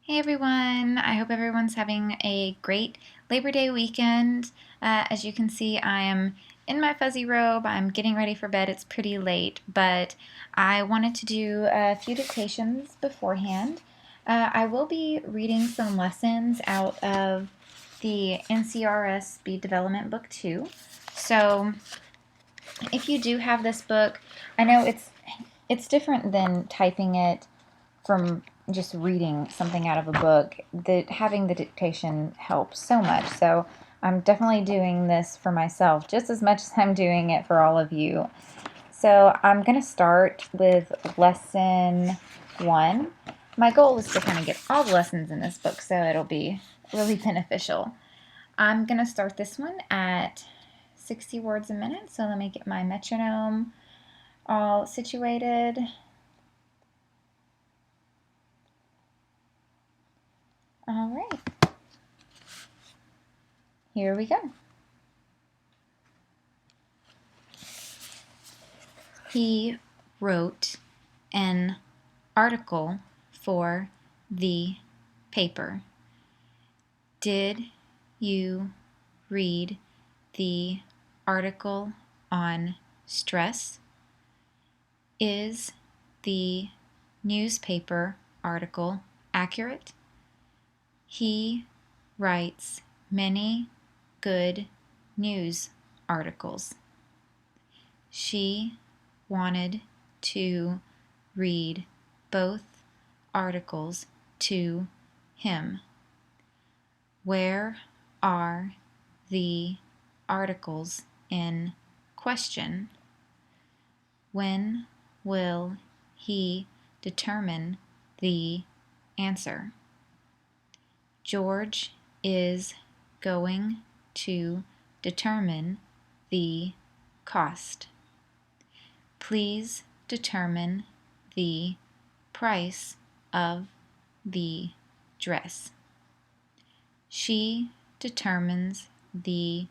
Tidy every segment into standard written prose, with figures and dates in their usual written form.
Hey everyone, I hope everyone's having a great Labor Day weekend. As you can see, I am in my fuzzy robe. I'm getting ready for bed. It's pretty late, but I wanted to do a few dictations beforehand. I will be reading some lessons out of the NCRS Speed Development Book 2. So if you do have this book, I know it's different than typing it from just reading something out of a book. Having the dictation helps so much. So I'm definitely doing this for myself just as much as I'm doing it for all of you. So I'm going to start with lesson 1. My goal is to kind of get all the lessons in this book, so it'll be really beneficial. I'm going to start this one at 60 words a minute, so let me get my metronome all situated. All right, here we go. He wrote an article for the paper. Did you read the article on stress? Is the newspaper article accurate? He writes many good news articles. She wanted to read both articles to him. Where are the articles in question? When will he determine the answer? George is going to determine the cost. Please determine the price of the dress. She determines the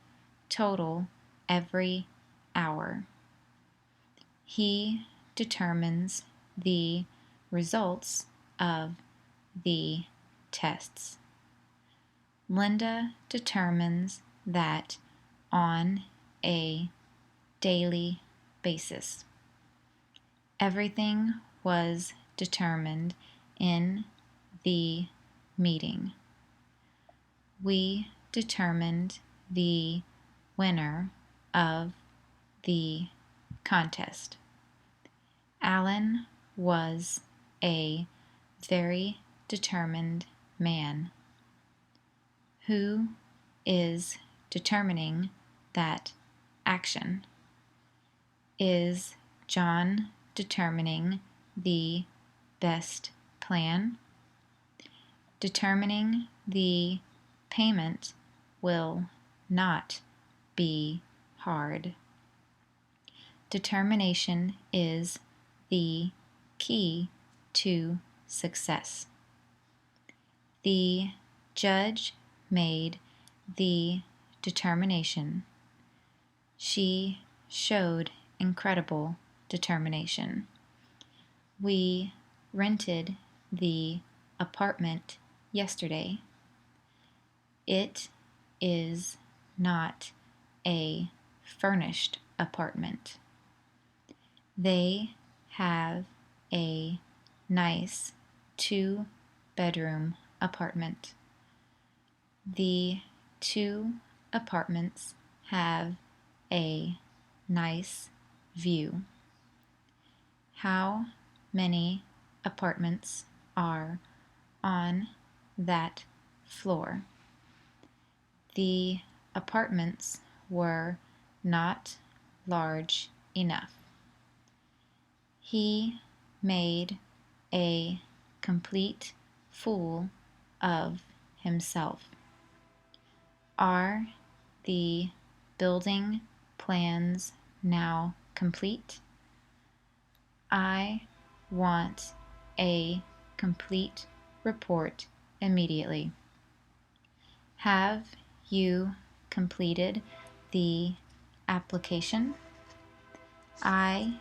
total every hour. He determines the results of the tests. Linda determines that on a daily basis. Everything was determined in the meeting. We determined the winner of the contest. Alan was a very determined man. Who is determining that action? Is John determining the best plan? Determining the payment will not be hard. Determination is the key to success. The judge made the determination. She showed incredible determination. We rented the apartment yesterday. It is not a furnished apartment. They have a nice 2-bedroom apartment. The 2 apartments have a nice view. How many apartments are on that floor? The apartments were not large enough. He made a complete fool of himself. Are the building plans now complete? I want a complete report immediately. Have you completed the application? I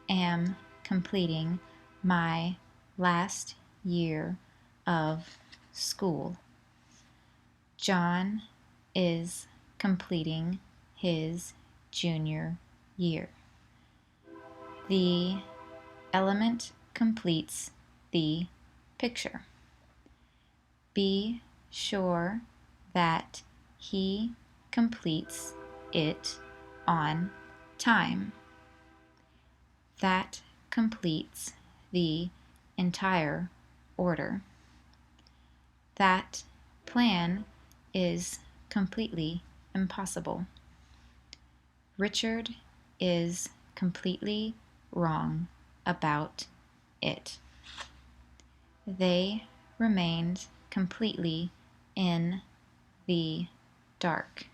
am completing my last year of school. John is completing his junior year. The element completes the picture. Be sure that he completes it on time. That completes the entire order. That plan is completely impossible. Richard is completely wrong about it. They remained completely in the dark.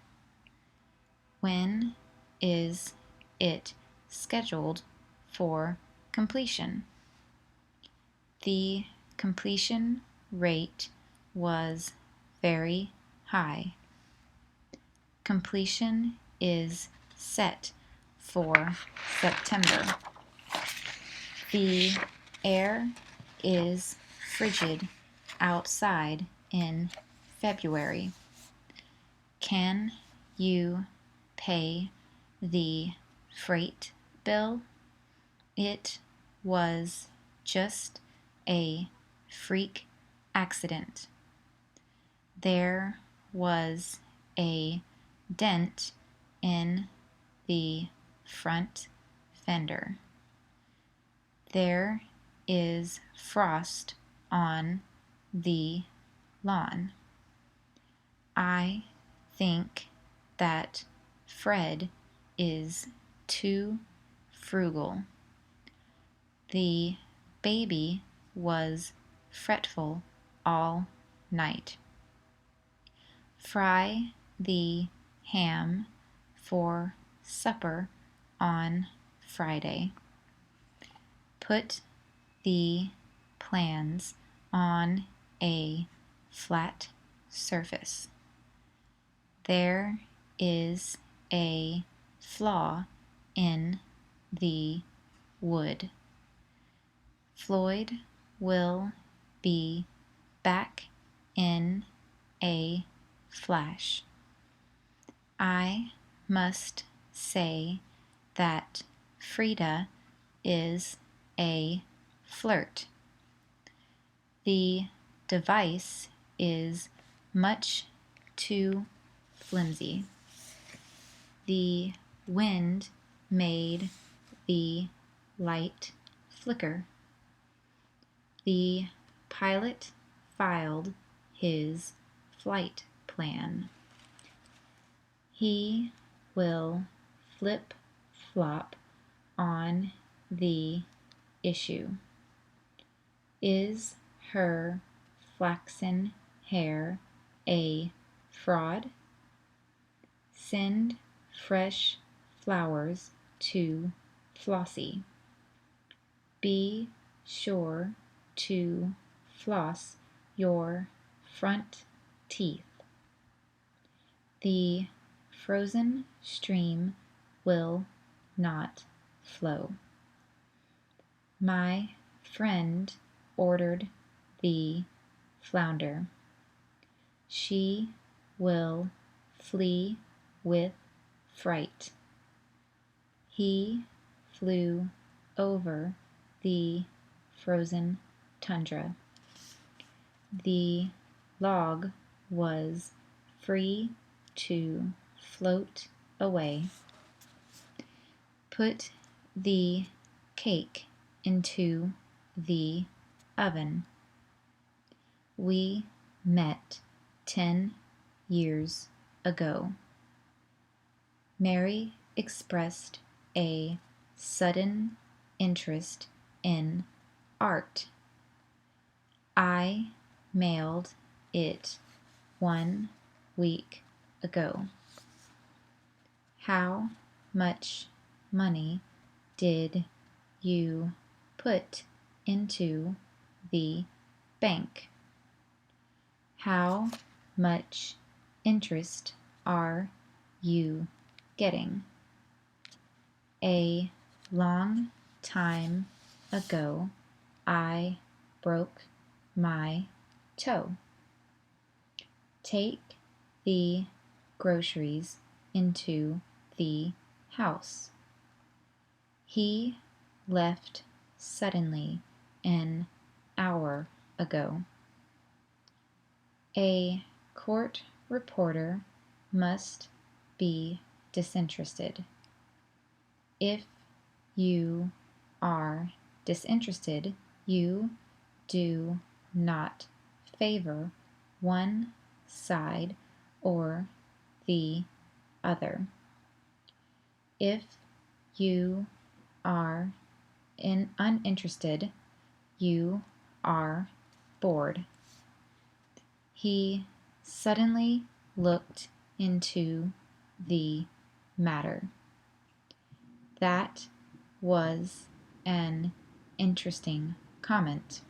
When is it scheduled for completion? The completion rate was very high. Completion is set for September. The air is frigid outside in February. Can you pay the freight bill? It was just a freak accident. There was a dent in the front fender. There is frost on the lawn. I think that Fred is too frugal. The baby was fretful all night. Fry the ham for supper on Friday. Put the plans on a flat surface. There is a flaw in the wood. Floyd will be back in a flash. I must say that Frida is a flirt. The device is much too flimsy. The wind made the light flicker. The pilot filed his flight plan. He will flip-flop on the issue. Is her flaxen hair a fraud? Send fresh flowers to Flossie. Be sure to floss your front teeth. The frozen stream will not flow. My friend ordered the flounder. She will flee with fright. He flew over the frozen tundra. The log was free to float away. Put the cake into the oven. We met 10 years ago. Mary expressed a sudden interest in art. I mailed it 1 week ago. How much money did you put into the bank? How much interest are you getting? A long time ago, I broke my toe. Take the groceries into the house. He left suddenly an hour ago. A court reporter must be disinterested. If you are disinterested, you do not favor one side or the other. If you are uninterested, you are bored. He suddenly looked into the matter. That was an interesting comment.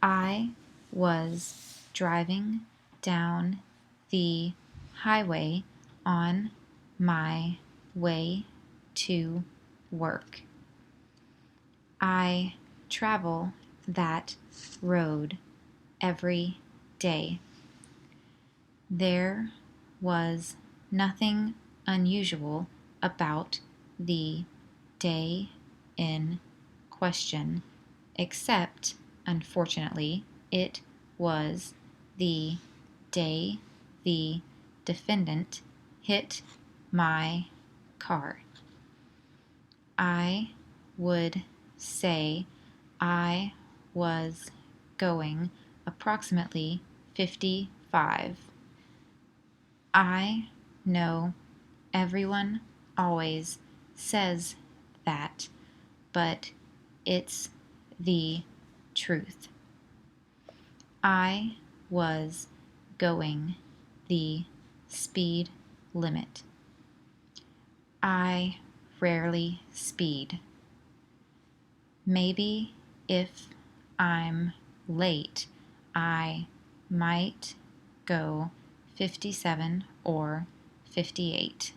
I was driving down the highway on my way to work. I travel that road every day. There was nothing unusual about the day in question, except, unfortunately, it was the day the defendant hit my car. I would say I was going approximately 55. I know everyone always says that, but it's the truth. I was going the speed limit. I rarely speed. Maybe if I'm late, I might go 57 or 58.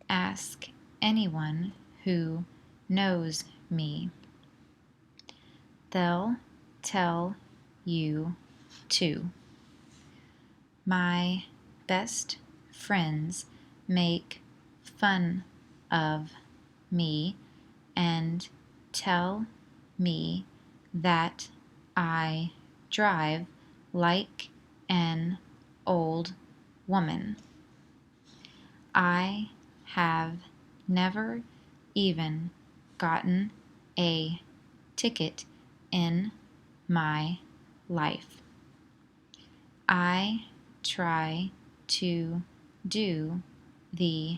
Ask anyone who knows me. They'll tell you too. My best friends make fun of me and tell me that I drive like an old woman. I have never even gotten a ticket in my life. I try to do the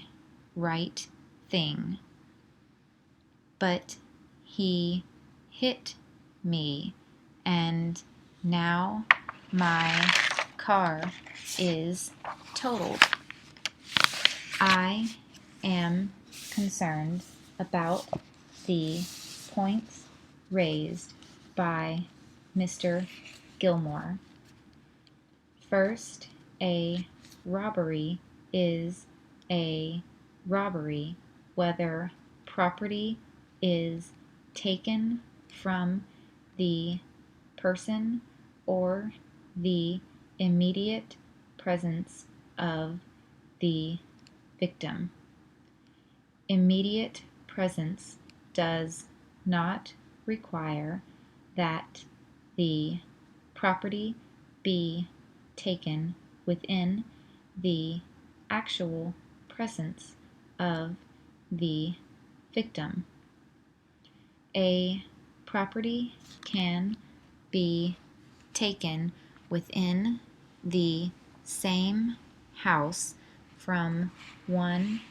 right thing, but he hit me, and now my car is totaled. I am concerned about the points raised by Mr. Gilmore. First, a robbery is a robbery, whether property is taken from the person or the immediate presence of the victim. Immediate presence does not require that the property be taken within the actual presence of the victim. A property can be taken within the same house from one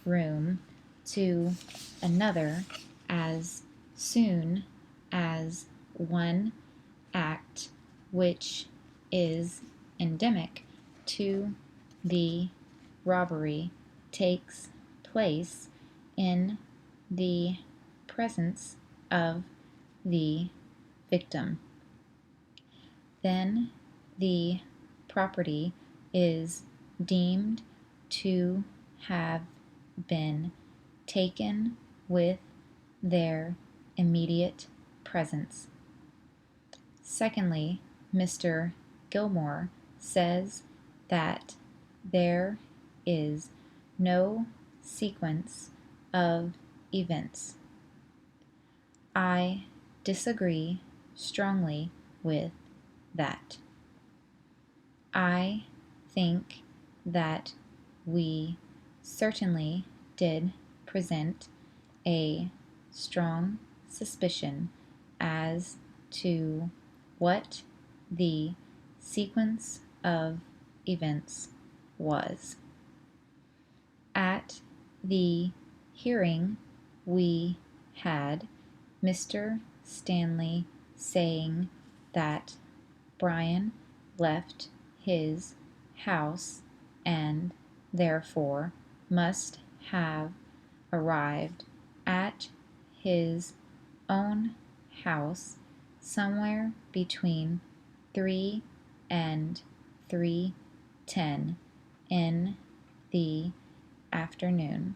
room to another as soon as one act, which is endemic to the robbery, takes place in the presence of the victim. Then the property is deemed to have been taken with their immediate presence. Secondly, Mr. Gilmore says that there is no sequence of events. I disagree strongly with that. I think that we certainly did present a strong suspicion as to what the sequence of events was. At the hearing, we had Mr. Stanley saying that Brian left his house and therefore must have arrived at his own house somewhere between 3 and 3:10 in the afternoon.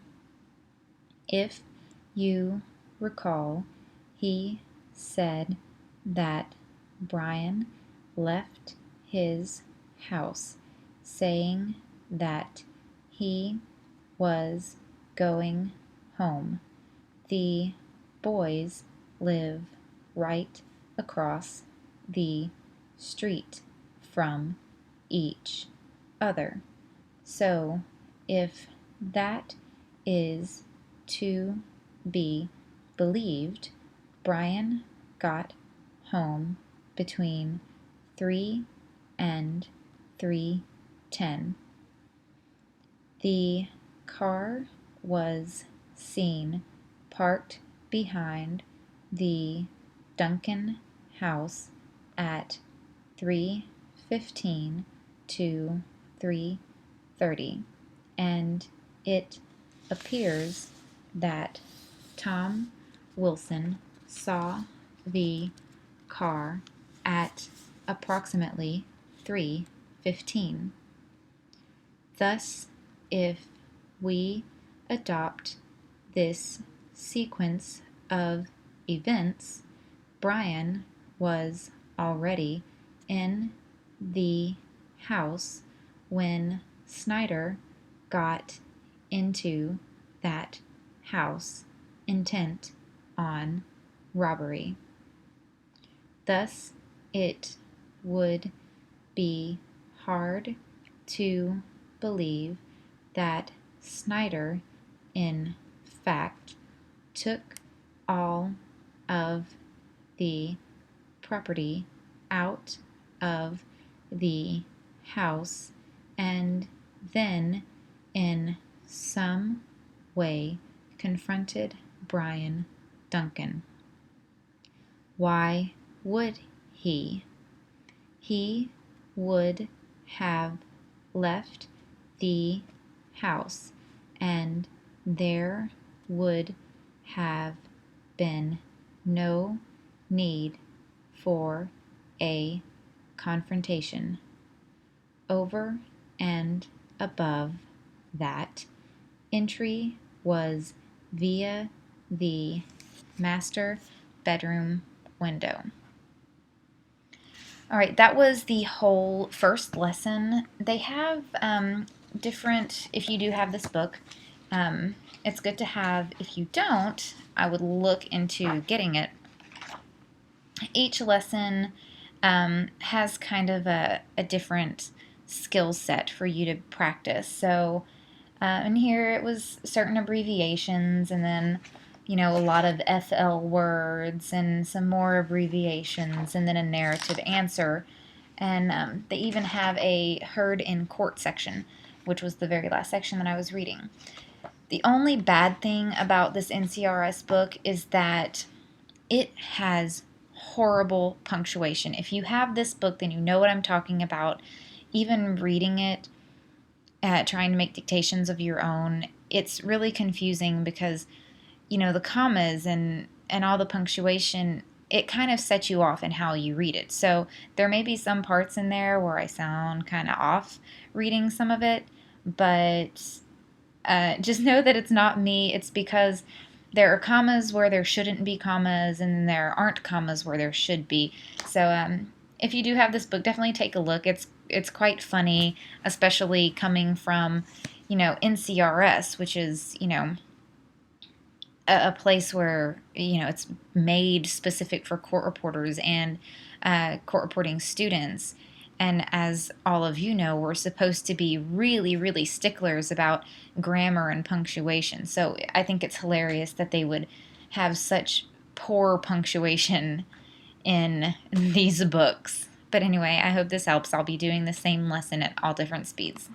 If you recall, he said that Brian left his house saying that he was going home. The boys live right across the street from each other. So if that is to be believed, Brian got home between 3 and 3:10. The car was seen parked behind the Duncan house at 3:15 to 3:30, and it appears that Tom Wilson saw the car at approximately 3:15. Thus, if we adopt this sequence of events, Brian was already in the house when Snyder got into that house intent on robbery. Thus, it would be hard to believe that Snyder, in fact, took all of the property out of the house and then in some way confronted Brian Duncan. Why would he? He would have left the house and there would have been no need for a confrontation. Over and above that, entry was via the master bedroom window. All right, that was the whole first lesson. They have different, if you do have this book, it's good to have. If you don't, I would look into getting it. Each lesson has kind of a different skill set for you to practice. So in here it was certain abbreviations and then a lot of FL words and some more abbreviations and then a narrative answer. And they even have a heard in court section, which was the very last section that I was reading. The only bad thing about this NCRS book is that it has horrible punctuation. If you have this book, then you know what I'm talking about. Even reading it, trying to make dictations of your own, it's really confusing because the commas and all the punctuation, it kind of sets you off in how you read it. So there may be some parts in there where I sound kind of off reading some of it, but just know that it's not me. It's because there are commas where there shouldn't be commas and there aren't commas where there should be. So if you do have this book, definitely take a look. It's quite funny, especially coming from, NCRS, which is, a place where it's made specific for court reporters and court reporting students. And as all of you know, we're supposed to be really, really sticklers about grammar and punctuation. So I think it's hilarious that they would have such poor punctuation in these books. But anyway, I hope this helps. I'll be doing the same lesson at all different speeds.